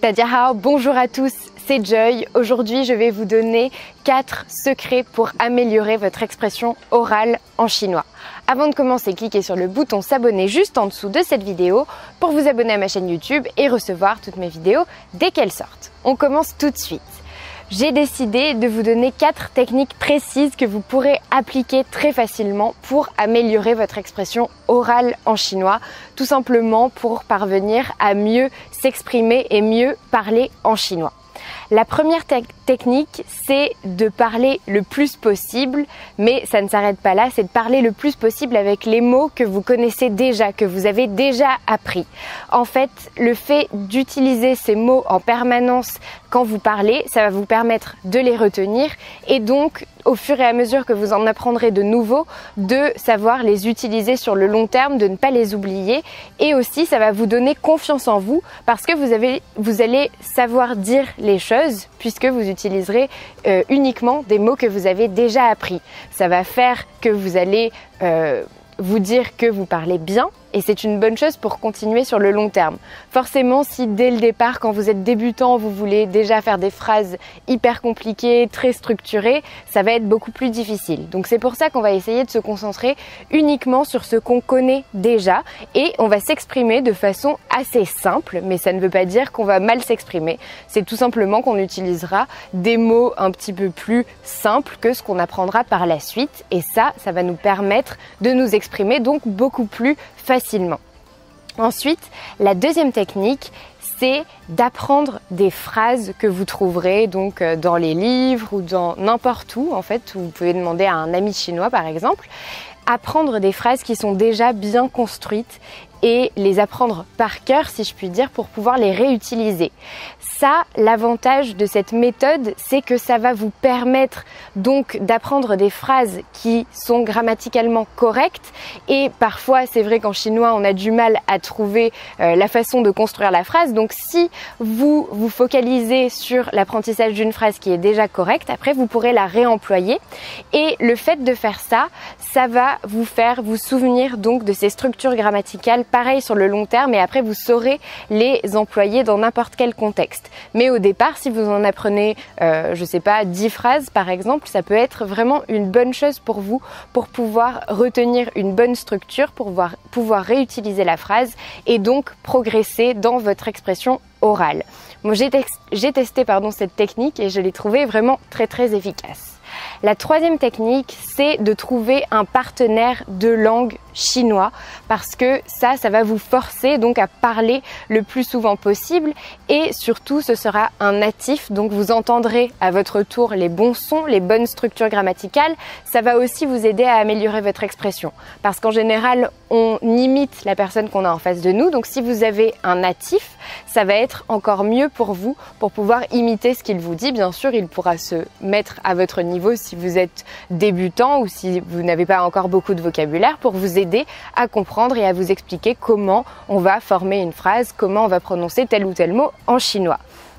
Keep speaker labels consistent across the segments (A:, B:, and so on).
A: Tadjahao, bonjour à tous, c'est Joy. Aujourd'hui, je vais vous donner 4 secrets pour améliorer votre expression orale en chinois. Avant de commencer, cliquez sur le bouton s'abonner juste en dessous de cette vidéo pour vous abonner à ma chaîne YouTube et recevoir toutes mes vidéos dès qu'elles sortent. On commence tout de suite. J'ai décidé de vous donner 4 techniques précises que vous pourrez appliquer très facilement pour améliorer votre expression orale en chinois, tout simplement pour parvenir à mieux s'exprimer et mieux parler en chinois. La première technique, c'est de parler le plus possible, mais ça ne s'arrête pas là, c'est de parler le plus possible avec les mots que vous connaissez déjà, que vous avez déjà appris. En fait, le fait d'utiliser ces mots en permanence quand vous parlez, ça va vous permettre de les retenir et donc, au fur et à mesure que vous en apprendrez de nouveaux, de savoir les utiliser sur le long terme, de ne pas les oublier. Et aussi, ça va vous donner confiance en vous parce que vous allez savoir dire les choses puisque vous utiliserez uniquement des mots que vous avez déjà appris. Ça va faire que vous allez vous dire que vous parlez bien. Et c'est une bonne chose pour continuer sur le long terme. Forcément, si dès le départ, quand vous êtes débutant, vous voulez déjà faire des phrases hyper compliquées, très structurées, ça va être beaucoup plus difficile. Donc c'est pour ça qu'on va essayer de se concentrer uniquement sur ce qu'on connaît déjà et on va s'exprimer de façon assez simple, mais ça ne veut pas dire qu'on va mal s'exprimer. C'est tout simplement qu'on utilisera des mots un petit peu plus simples que ce qu'on apprendra par la suite et ça va nous permettre de nous exprimer donc beaucoup plus facilement. Ensuite, la deuxième technique, c'est d'apprendre des phrases que vous trouverez donc dans les livres ou dans n'importe où en fait, où vous pouvez demander à un ami chinois par exemple, apprendre des phrases qui sont déjà bien construites et les apprendre par cœur si je puis dire pour pouvoir les réutiliser. Ça, l'avantage de cette méthode, c'est que ça va vous permettre donc d'apprendre des phrases qui sont grammaticalement correctes et parfois c'est vrai qu'en chinois on a du mal à trouver la façon de construire la phrase, donc si vous vous focalisez sur l'apprentissage d'une phrase qui est déjà correcte, après vous pourrez la réemployer et le fait de faire ça, ça va vous faire vous souvenir donc de ces structures grammaticales pareil sur le long terme et après vous saurez les employer dans n'importe quel contexte. Mais au départ, si vous en apprenez, je sais pas, 10 phrases par exemple, ça peut être vraiment une bonne chose pour vous pour pouvoir retenir une bonne structure, pour pouvoir réutiliser la phrase et donc progresser dans votre expression orale. Moi, j'ai testé cette technique et je l'ai trouvée vraiment très efficace. La troisième technique, c'est de trouver un partenaire de langue chinois parce que ça va vous forcer donc à parler le plus souvent possible et surtout ce sera un natif, donc vous entendrez à votre tour les bons sons, les bonnes structures grammaticales. Ça va aussi vous aider à améliorer votre expression parce qu'en général, on imite la personne qu'on a en face de nous. Donc si vous avez un natif, ça va être encore mieux pour vous pour pouvoir imiter ce qu'il vous dit. Bien sûr, il pourra se mettre à votre niveau si vous êtes débutant ou si vous n'avez pas encore beaucoup de vocabulaire pour vous aider à comprendre et à vous expliquer comment on va former une phrase, comment on va prononcer tel ou tel mot en chinois.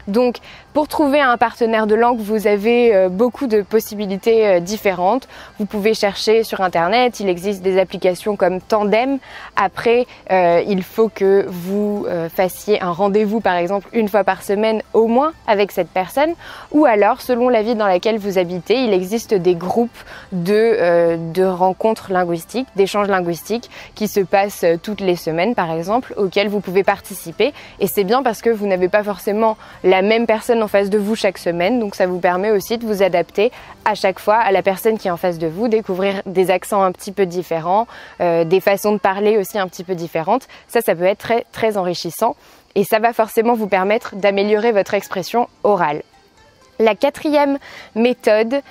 A: Donc, pour trouver un partenaire de langue, vous avez beaucoup de possibilités différentes. Vous pouvez chercher sur Internet, il existe des applications comme Tandem. Après, il faut que vous fassiez un rendez-vous, par exemple, une fois par semaine au moins avec cette personne. Ou alors, selon la ville dans laquelle vous habitez, il existe des groupes de rencontres linguistiques, d'échanges linguistiques qui se passent toutes les semaines, par exemple, auxquels vous pouvez participer. Et c'est bien parce que vous n'avez pas forcément la même personne en face de vous chaque semaine, donc ça vous permet aussi de vous adapter à chaque fois à la personne qui est en face de vous, découvrir des accents un petit peu différents, des façons de parler aussi un petit peu différentes. Ça peut être très enrichissant et ça va forcément vous permettre d'améliorer votre expression orale. La quatrième méthode,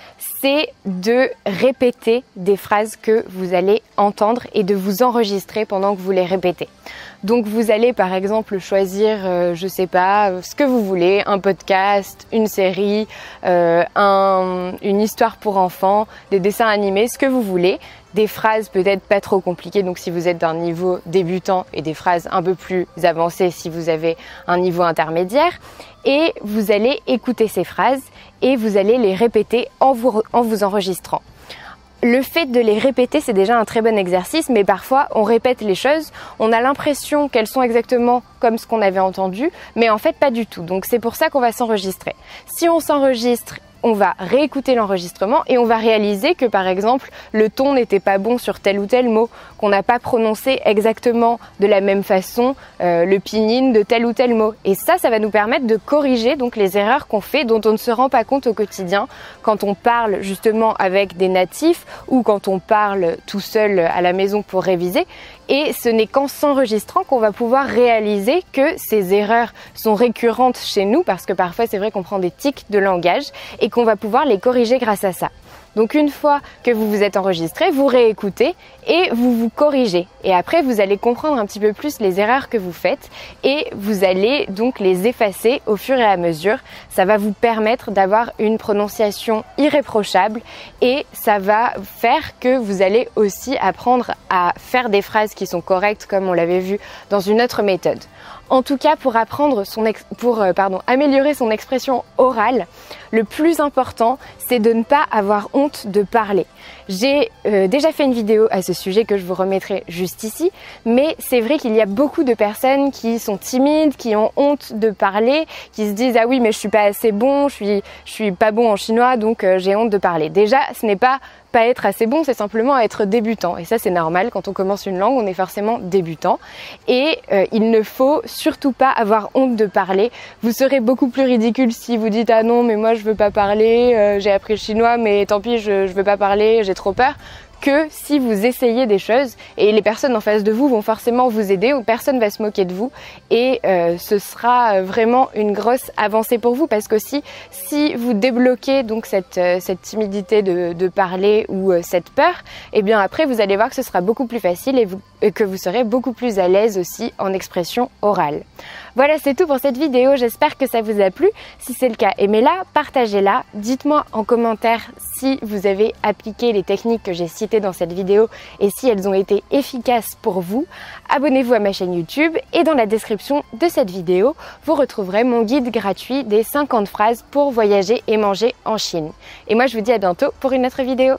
A: c'est de répéter des phrases que vous allez entendre et de vous enregistrer pendant que vous les répétez. Donc vous allez par exemple choisir, je sais pas, ce que vous voulez, un podcast, une série, une histoire pour enfants, des dessins animés, ce que vous voulez. Des phrases peut-être pas trop compliquées, donc si vous êtes d'un niveau débutant, et des phrases un peu plus avancées si vous avez un niveau intermédiaire. Et vous allez écouter ces phrases et vous allez les répéter en vous enregistrant. Le fait de les répéter, c'est déjà un très bon exercice, mais parfois on répète les choses, on a l'impression qu'elles sont exactement comme ce qu'on avait entendu, mais en fait pas du tout. Donc c'est pour ça qu'on va s'enregistrer. Si on s'enregistre, on va réécouter l'enregistrement et on va réaliser que par exemple le ton n'était pas bon sur tel ou tel mot, qu'on n'a pas prononcé exactement de la même façon le pinyin de tel ou tel mot. Et ça va nous permettre de corriger donc les erreurs qu'on fait, dont on ne se rend pas compte au quotidien quand on parle justement avec des natifs ou quand on parle tout seul à la maison pour réviser. Et ce n'est qu'en s'enregistrant qu'on va pouvoir réaliser que ces erreurs sont récurrentes chez nous, parce que parfois c'est vrai qu'on prend des tics de langage et qu'on va pouvoir les corriger grâce à ça. Donc une fois que vous vous êtes enregistré, vous réécoutez et vous vous corrigez. Et après, vous allez comprendre un petit peu plus les erreurs que vous faites et vous allez donc les effacer au fur et à mesure. Ça va vous permettre d'avoir une prononciation irréprochable et ça va faire que vous allez aussi apprendre à faire des phrases qui sont correctes, comme on l'avait vu dans une autre méthode. En tout cas, pour améliorer son expression orale, le plus important, c'est de ne pas avoir honte de parler. J'ai déjà fait une vidéo à ce sujet que je vous remettrai juste ici, mais c'est vrai qu'il y a beaucoup de personnes qui sont timides, qui ont honte de parler, qui se disent « Ah oui, mais je suis pas assez bon, je suis pas bon en chinois, donc j'ai honte de parler ». Déjà, ce n'est pas être assez bon, c'est simplement être débutant. Et ça, c'est normal. Quand on commence une langue, on est forcément débutant. Et il ne faut surtout pas avoir honte de parler. Vous serez beaucoup plus ridicule si vous dites « Ah non, mais moi je veux pas parler, j'ai appris le chinois, mais tant pis, je veux pas parler, j'ai trop peur », que si vous essayez des choses et les personnes en face de vous vont forcément vous aider ou personne va se moquer de vous et ce sera vraiment une grosse avancée pour vous, parce qu'aussi si vous débloquez donc cette timidité de parler ou cette peur, et bien après vous allez voir que ce sera beaucoup plus facile et que vous serez beaucoup plus à l'aise aussi en expression orale. Voilà, c'est tout pour cette vidéo, j'espère que ça vous a plu. Si c'est le cas, aimez-la, partagez-la, dites-moi en commentaire si vous avez appliqué les techniques que j'ai citées dans cette vidéo et si elles ont été efficaces pour vous. Abonnez-vous à ma chaîne YouTube et dans la description de cette vidéo, vous retrouverez mon guide gratuit des 50 phrases pour voyager et manger en Chine. Et moi je vous dis à bientôt pour une autre vidéo.